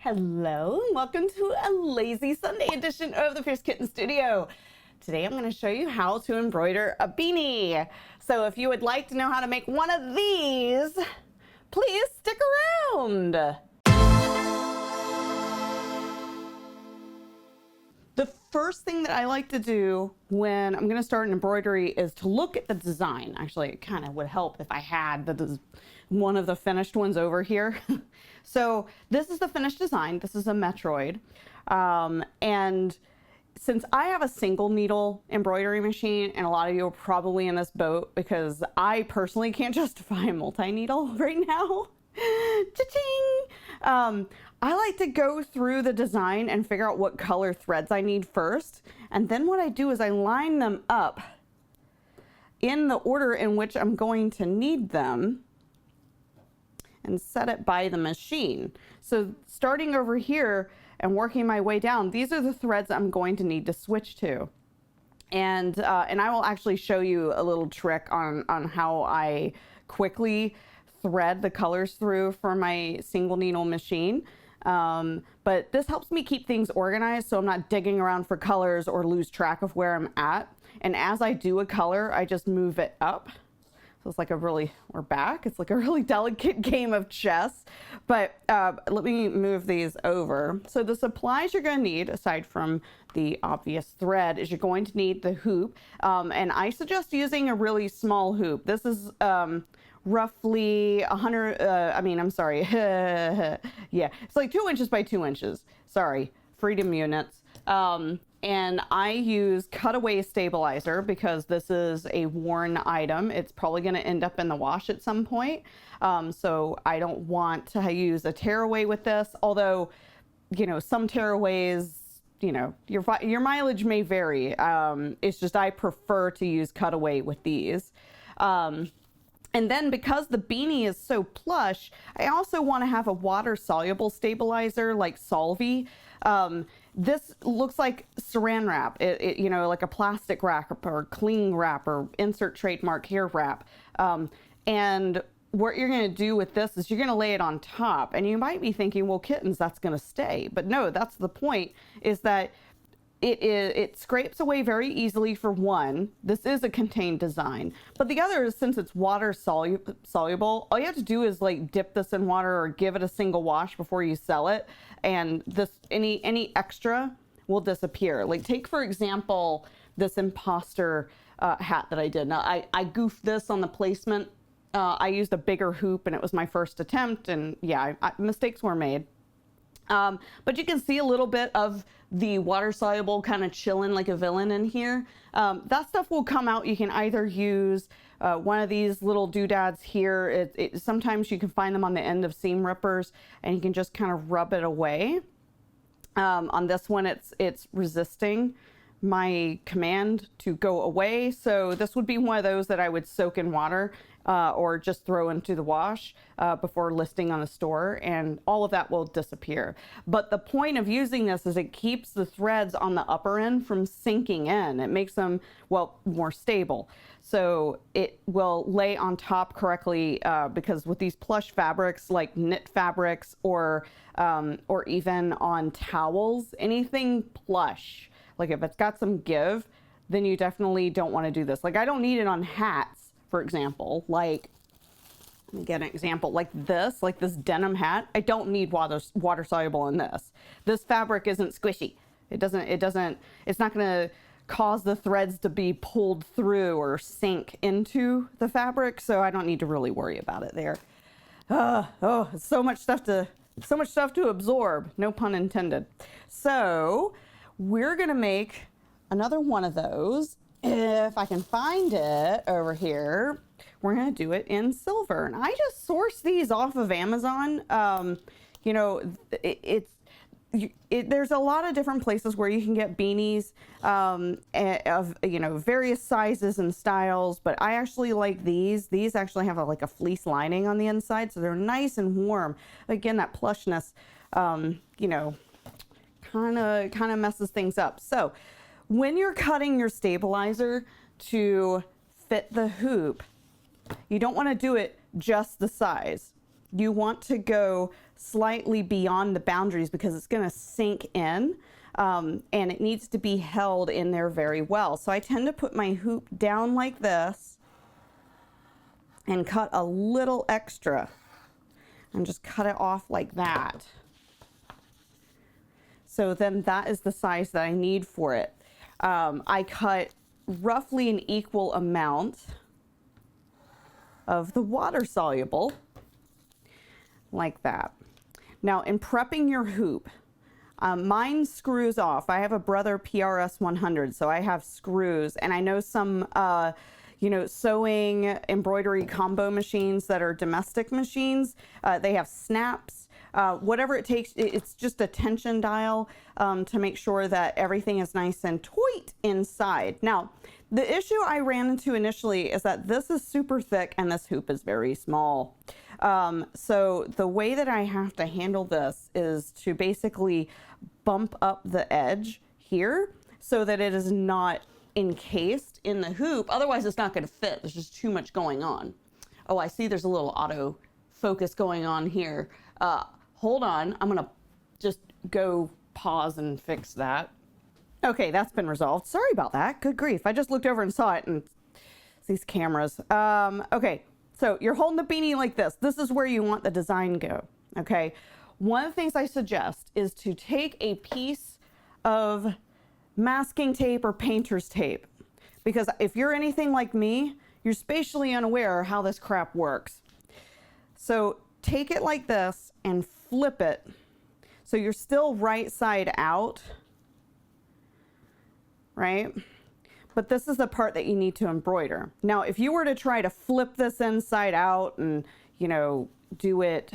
Hello and welcome to a lazy Sunday edition of the Fierce Kitten Studio. Today I'm going to show you how to embroider a beanie. So if you would like to know how to make one of these, please stick around. The first thing that I like to do when I'm going to start an embroidery is to look at the design. Actually, it kind of would help if I had one of the finished ones over here. So this is the finished design. This is a Metroid. And since I have a single needle embroidery machine, and a lot of you are probably in this boat because I personally can't justify a multi-needle right now. Cha-ching! I like to go through the design and figure out what color threads I need first. And then what I do is I line them up in the order in which I'm going to need them and set it by the machine. So starting over here and working my way down, these are the threads I'm going to need to switch to. And I will actually show you a little trick on how I quickly thread the colors through for my single needle machine. But this helps me keep things organized so I'm not digging around for colors or lose track of where I'm at. And as I do a color, I just move it up. So it's like we're back. It's like a really delicate game of chess. But let me move these over. So the supplies you're going to need, aside from the obvious thread, is you're going to need the hoop. And I suggest using a really small hoop. This is roughly 100, I'm sorry. Yeah, it's like 2 inches by 2 inches. Sorry, freedom units. And I use cutaway stabilizer because this is a worn item. It's probably going to end up in the wash at some point. So I don't want to use a tearaway with this, although, you know, some tearaways, you know, your mileage may vary. It's just I prefer to use cutaway with these. And then because the beanie is so plush, I also want to have a water soluble stabilizer like Solvay. This looks like saran wrap, you know, like a plastic wrap or cling wrap or insert trademark here wrap. And what you're going to do with this is you're going to lay it on top, and you might be thinking, well, kittens, that's going to stay. But no, that's the point, is that it scrapes away very easily for one. This is a contained design. But the other is, since it's water soluble, all you have to do is like dip this in water or give it a single wash before you sell it. And this any extra will disappear. Like take, for example, this imposter hat that I did. Now I goofed this on the placement. I used a bigger hoop and it was my first attempt. And yeah, mistakes were made. But you can see a little bit of the water soluble kind of chilling like a villain in here. That stuff will come out. You can either use one of these little doodads here. Sometimes you can find them on the end of seam rippers, and you can just kind of rub it away. On this one, it's resisting my command to go away. So this would be one of those that I would soak in water or just throw into the wash before listing on the store, and all of that will disappear. But the point of using this is it keeps the threads on the upper end from sinking in. It makes them, well, more stable. So it will lay on top correctly because with these plush fabrics like knit fabrics or even on towels, anything plush, like if it's got some give, then you definitely don't want to do this. Like I don't need it on hats, for example. Like, let me get an example, like this denim hat. I don't need water soluble in this. This fabric isn't squishy. It's not going to cause the threads to be pulled through or sink into the fabric, so I don't need to really worry about it there. It's so much stuff to absorb, no pun intended. So we're gonna make another one of those. If I can find it over here, we're gonna do it in silver. And I just sourced these off of Amazon. You know, there's a lot of different places where you can get beanies of, you know, various sizes and styles, but I actually like these. These actually have like a fleece lining on the inside, so they're nice and warm. Again, that plushness, you know, kind of messes things up. So when you're cutting your stabilizer to fit the hoop, you don't want to do it just the size. You want to go slightly beyond the boundaries because it's going to sink in, and it needs to be held in there very well. So I tend to put my hoop down like this and cut a little extra and just cut it off like that. So then that is the size that I need for it. I cut roughly an equal amount of the water soluble like that. Now in prepping your hoop, mine screws off. I have a Brother PRS 100, so I have screws, and I know some sewing embroidery combo machines that are domestic machines, they have snaps. Whatever it takes, it's just a tension dial to make sure that everything is nice and tight inside. Now, the issue I ran into initially is that this is super thick and this hoop is very small. So the way that I have to handle this is to basically bump up the edge here so that it is not encased in the hoop. Otherwise, it's not going to fit. There's just too much going on. Oh, I see there's a little auto focus going on here. Hold on, I'm gonna just go pause and fix that. Okay, that's been resolved. Sorry about that. Good grief. I just looked over and saw it, and these cameras. Okay, so you're holding the beanie like this. This is where you want the design go, okay? One of the things I suggest is to take a piece of masking tape or painter's tape, because if you're anything like me, you're spatially unaware how this crap works. So take it like this and flip it so you're still right side out, right? But this is the part that you need to embroider. Now, if you were to try to flip this inside out and, do it,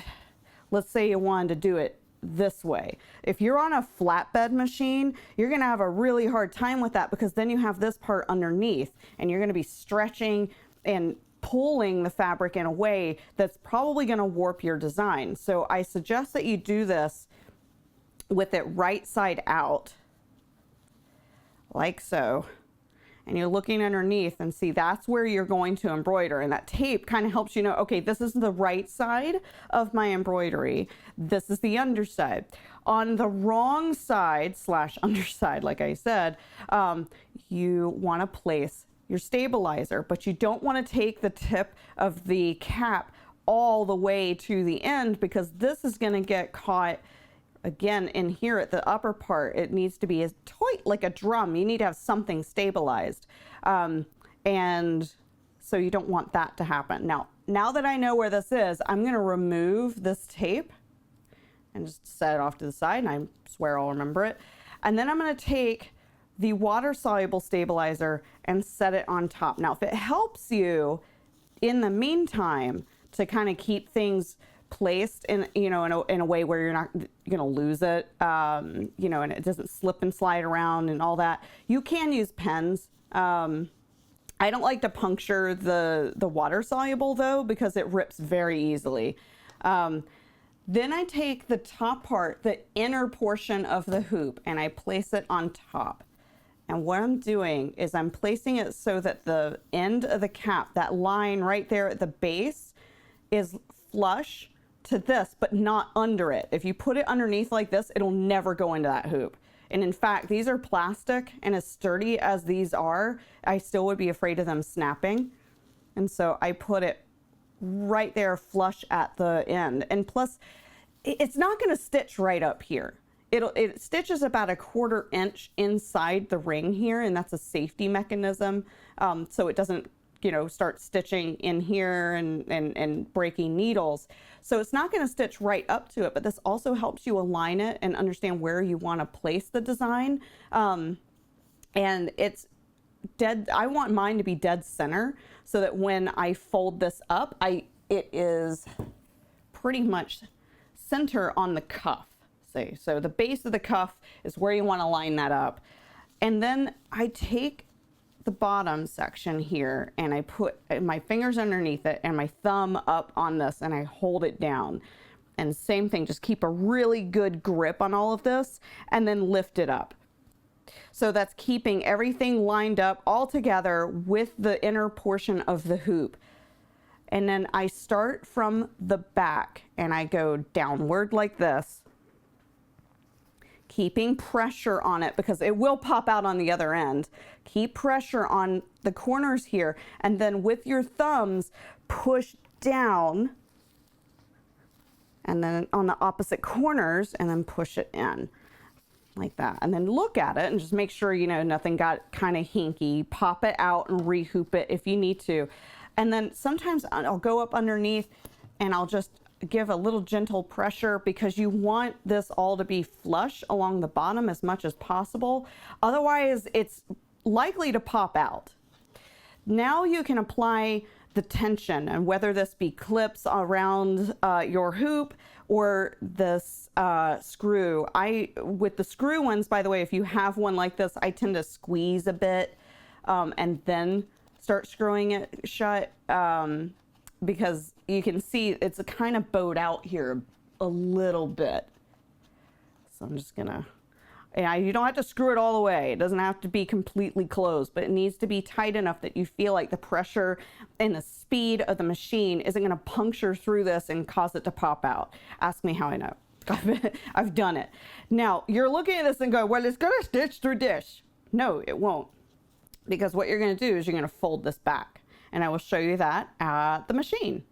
let's say you wanted to do it this way. If you're on a flatbed machine, you're gonna have a really hard time with that, because then you have this part underneath and you're gonna be stretching and pulling the fabric in a way that's probably going to warp your design. So I suggest that you do this with it right side out, like so. And you're looking underneath and see that's where you're going to embroider. And that tape kind of helps you know, okay, this is the right side of my embroidery. This is the underside. On the wrong side / underside, like I said, you want to place your stabilizer, but you don't want to take the tip of the cap all the way to the end, because this is going to get caught again in here at the upper part. It needs to be as tight like a drum. You need to have something stabilized, and so you don't want that to happen. Now that I know where this is, I'm going to remove this tape and just set it off to the side, and I swear I'll remember it. And then I'm going to take the water soluble stabilizer and set it on top. Now, if it helps you in the meantime to kind of keep things placed in, in a way where you're not going to lose it, and it doesn't slip and slide around and all that, you can use pens. I don't like to puncture the water soluble though, because it rips very easily. Then I take the top part, the inner portion of the hoop, and I place it on top. And what I'm doing is I'm placing it so that the end of the cap, that line right there at the base, is flush to this, but not under it. If you put it underneath like this, it'll never go into that hoop. And in fact, these are plastic, and as sturdy as these are, I still would be afraid of them snapping. And so I put it right there flush at the end. And plus, it's not going to stitch right up here. It stitches about a 1/4 inch inside the ring here, and that's a safety mechanism, so it doesn't start stitching in here and breaking needles. So it's not going to stitch right up to it, but this also helps you align it and understand where you want to place the design. And it's dead. I want mine to be dead center so that when I fold this up, it is pretty much center on the cuff. So the base of the cuff is where you want to line that up. And then I take the bottom section here and I put my fingers underneath it and my thumb up on this and I hold it down. And same thing, just keep a really good grip on all of this and then lift it up. So that's keeping everything lined up all together with the inner portion of the hoop. And then I start from the back and I go downward like this, keeping pressure on it because it will pop out on the other end. Keep pressure on the corners here, and then with your thumbs, push down, and then on the opposite corners, and then push it in like that. And then look at it and just make sure, you know, nothing got kind of hinky. Pop it out and rehoop it if you need to. And then sometimes I'll go up underneath and I'll just give a little gentle pressure because you want this all to be flush along the bottom as much as possible. Otherwise, it's likely to pop out. Now you can apply the tension, and whether this be clips around your hoop or this screw. With the screw ones, by the way, if you have one like this, I tend to squeeze a bit and then start screwing it shut because you can see it's kind of bowed out here a little bit. So I'm just gonna, you don't have to screw it all the way. It doesn't have to be completely closed, but it needs to be tight enough that you feel like the pressure and the speed of the machine isn't gonna puncture through this and cause it to pop out. Ask me how I know. I've done it. Now, you're looking at this and go, well, it's gonna stitch through this. No, it won't. Because what you're gonna do is you're gonna fold this back. And I will show you that at the machine.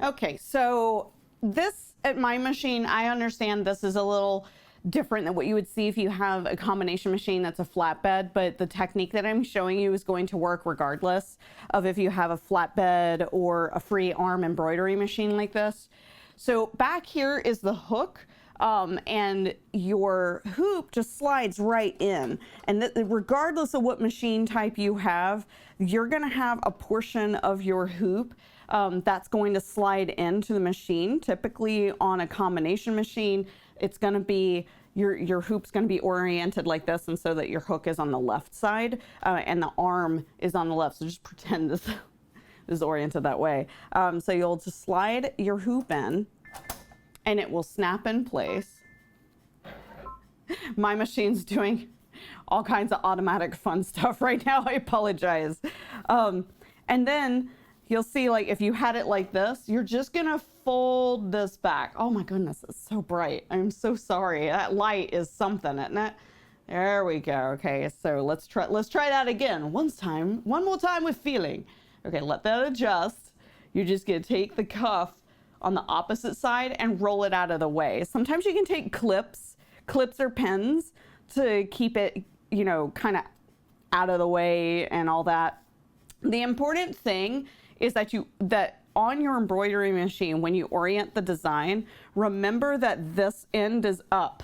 Okay, so this at my machine, I understand this is a little different than what you would see if you have a combination machine that's a flatbed, but the technique that I'm showing you is going to work regardless of if you have a flatbed or a free arm embroidery machine like this. So back here is the hook. And your hoop just slides right in. And regardless of what machine type you have, you're going to have a portion of your hoop that's going to slide into the machine. Typically on a combination machine, it's going to be, your hoop's going to be oriented like this, and so that your hook is on the left side and the arm is on the left. So just pretend this is oriented that way. So you'll just slide your hoop in, and it will snap in place. My machine's doing all kinds of automatic fun stuff right now. I apologize. And then you'll see, like, if you had it like this, you're just gonna fold this back. Oh my goodness, it's so bright. I'm so sorry. That light is something, isn't it? There we go. Okay, so let's try that again. One more time with feeling. Okay, let that adjust. You're just gonna take the cuff on the opposite side and roll it out of the way. Sometimes you can take clips or pins to keep it, you know, kind of out of the way and all that. The important thing is that on your embroidery machine, when you orient the design, remember that this end is up.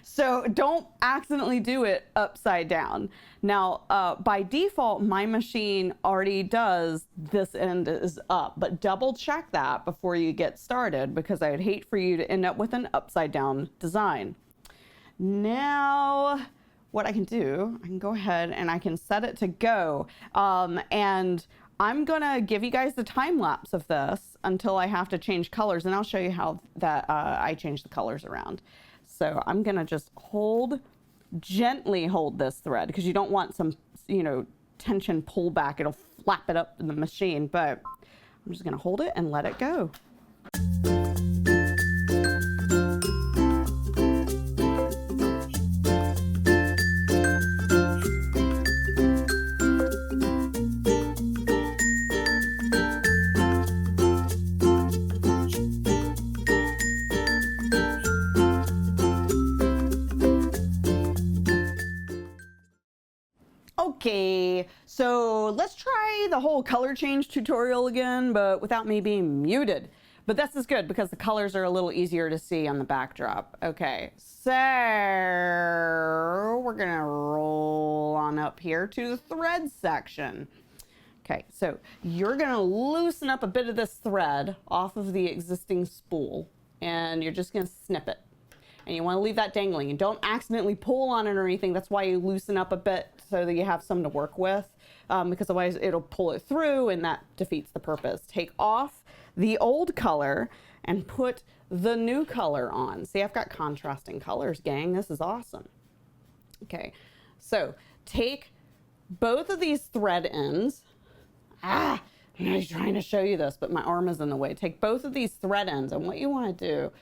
So don't accidentally do it upside down. Now, by default, my machine already does this end is up, but double check that before you get started, because I'd hate for you to end up with an upside down design. Now, what I can do, I can go ahead and I can set it to go. And I'm gonna give you guys the time lapse of this until I have to change colors, and I'll show you how that I change the colors around. So I'm gonna just gently hold this thread, because you don't want some, you know, tension pull back. It'll flap it up in the machine, but I'm just gonna hold it and let it go. Okay, so let's try the whole color change tutorial again, but without me being muted. But this is good because the colors are a little easier to see on the backdrop. Okay, so we're gonna roll on up here to the thread section. Okay, so you're gonna loosen up a bit of this thread off of the existing spool, and you're just gonna snip it. And you wanna leave that dangling, and don't accidentally pull on it or anything. That's why you loosen up a bit, so that you have some to work with, because otherwise it'll pull it through and that defeats the purpose. Take off the old color and put the new color on. See, I've got contrasting colors, gang. This is awesome. Okay, so take both of these thread ends, I'm trying to show you this, but my arm is in the way. Take both of these thread ends, and what you want to do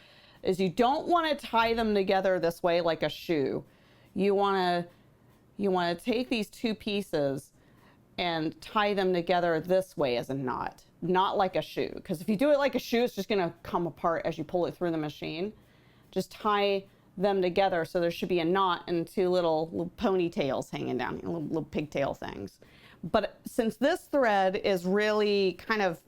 is you don't want to tie them together this way like a shoe. You want to take these two pieces and tie them together this way as a knot, not like a shoe. Because if you do it like a shoe, it's just going to come apart as you pull it through the machine. Just tie them together so there should be a knot and two little ponytails hanging down, little pigtail things. But since this thread is really kind of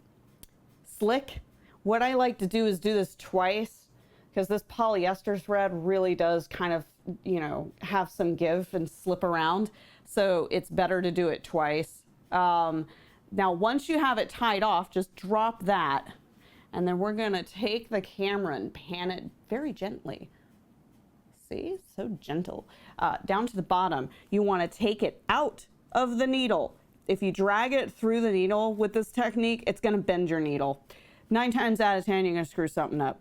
slick, what I like to do is do this twice, because this polyester thread really does kind of, you know, have some give and slip around. So it's better to do it twice. Now, once you have it tied off, just drop that. And then we're gonna take the camera and pan it very gently. See, so gentle. Down to the bottom. You wanna take it out of the needle. If you drag it through the needle with this technique, it's gonna bend your needle. 9 times out of 10, you're gonna screw something up.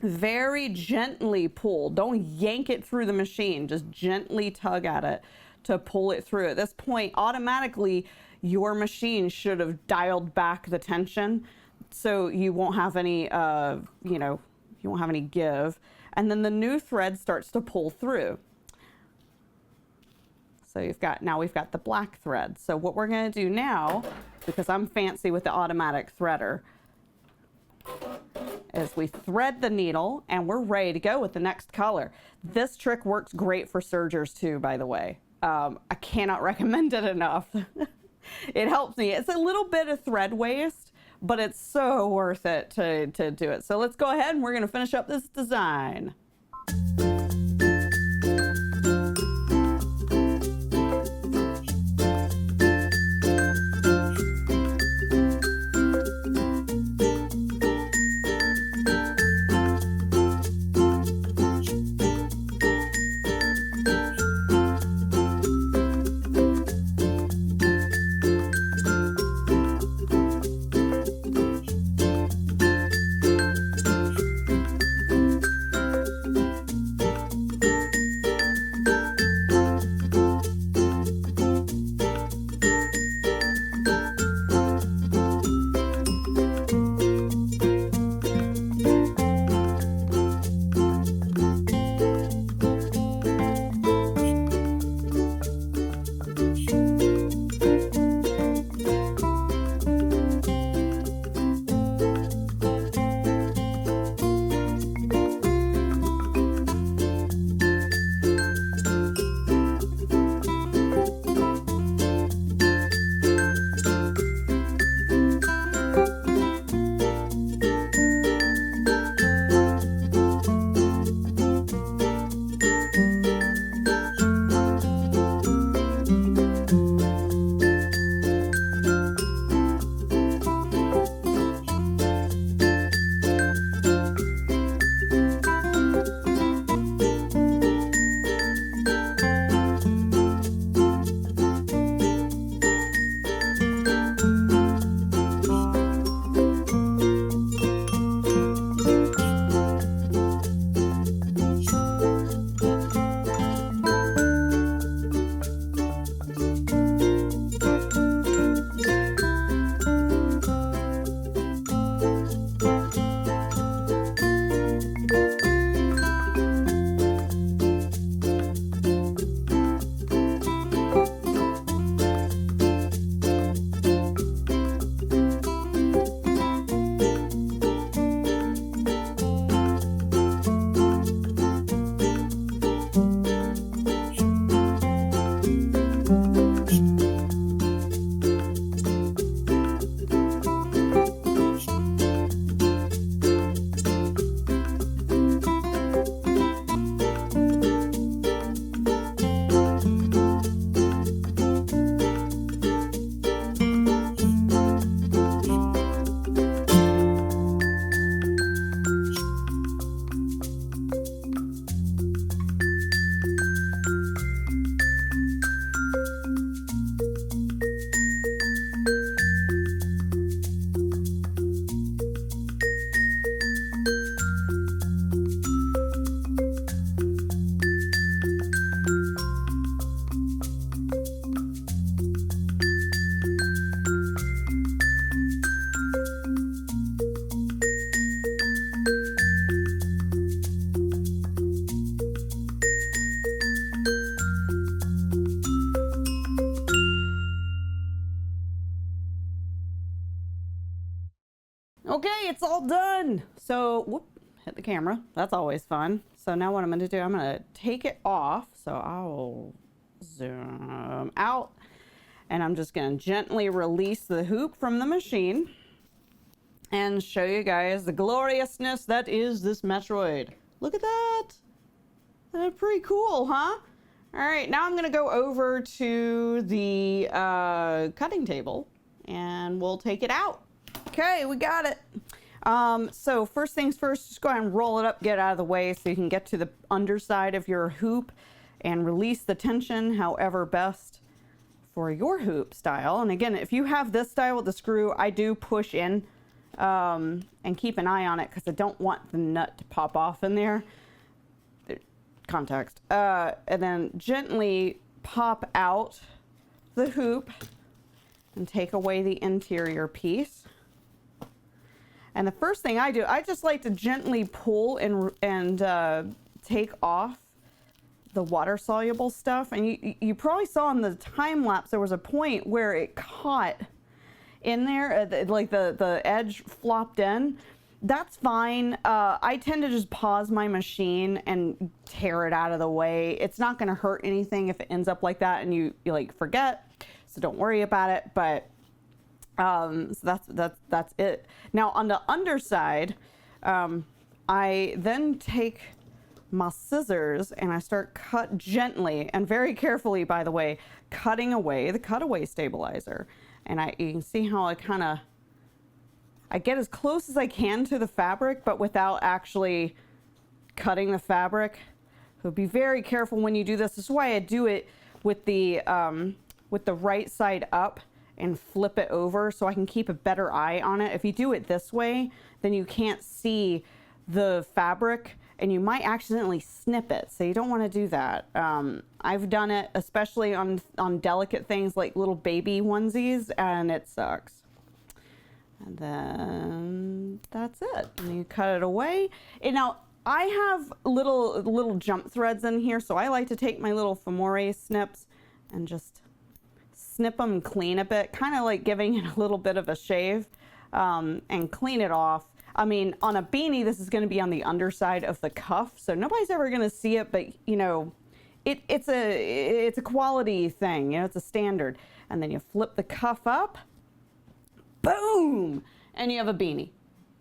Very gently pull. Don't yank it through the machine. Just gently tug at it to pull it through. At this point, automatically, your machine should have dialed back the tension, so you won't have any, you know, you won't have any give. And then the new thread starts to pull through. So now we've got the black thread. So what we're gonna do now, because I'm fancy with the automatic threader, is we thread the needle and we're ready to go with the next color. This trick works great for sergers too, by the way. I cannot recommend it enough. It helps me. It's a little bit of thread waste, but it's so worth it to do it. So let's go ahead and we're gonna finish up this design. Okay, it's all done. So, whoop, hit the camera. That's always fun. So now what I'm gonna do, I'm gonna take it off. So I'll zoom out and I'm just gonna gently release the hoop from the machine and show you guys the gloriousness that is this Metroid. Look at that. That's pretty cool, huh? All right, now I'm gonna go over to the cutting table and we'll take it out. Okay, we got it. So first things first, just go ahead and roll it up, get it out of the way so you can get to the underside of your hoop and release the tension however best for your hoop style. And again, if you have this style with the screw, I do push in and keep an eye on it because I don't want the nut to pop off in there. Context. And then gently pop out the hoop and take away the interior piece. And the first thing I do, I just like to gently pull and take off the water soluble stuff. And you probably saw in the time lapse there was a point where it caught in there, like the edge flopped in. That's fine. I tend to just pause my machine and tear it out of the way. It's not going to hurt anything if it ends up like that and you like forget. So don't worry about it. But so that's it. Now on the underside, I then take my scissors and I start cut gently and very carefully, by the way, cutting away the cutaway stabilizer. And you can see how I get as close as I can to the fabric, but without actually cutting the fabric. So be very careful when you do this. This is why I do it with the right side up and flip it over so I can keep a better eye on it. If you do it this way, then you can't see the fabric and you might accidentally snip it. So you don't want to do that. I've done it, especially on delicate things like little baby onesies, and it sucks. And then that's it. And you cut it away. And now I have little jump threads in here, so I like to take my little femore snips and just snip them clean a bit, kind of like giving it a little bit of a shave, and clean it off. I mean, on a beanie, this is going to be on the underside of the cuff, so nobody's ever going to see it, but you know, it's a quality thing, you know, it's a standard. And then you flip the cuff up, boom, and you have a beanie.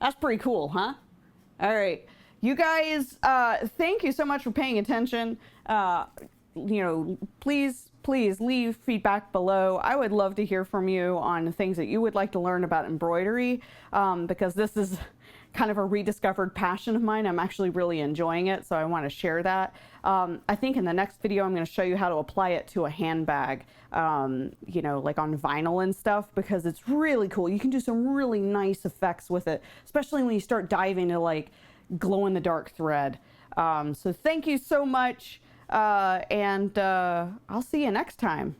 That's pretty cool, huh? All right, you guys, thank you so much for paying attention. You know, please leave feedback below. I would love to hear from you on things that you would like to learn about embroidery, because this is kind of a rediscovered passion of mine. I'm actually really enjoying it, so I want to share that. I think in the next video I'm going to show you how to apply it to a handbag, you know, like on vinyl and stuff, because it's really cool. You can do some really nice effects with it, especially when you start diving into like glow-in-the-dark thread. So thank you so much. And I'll see you next time.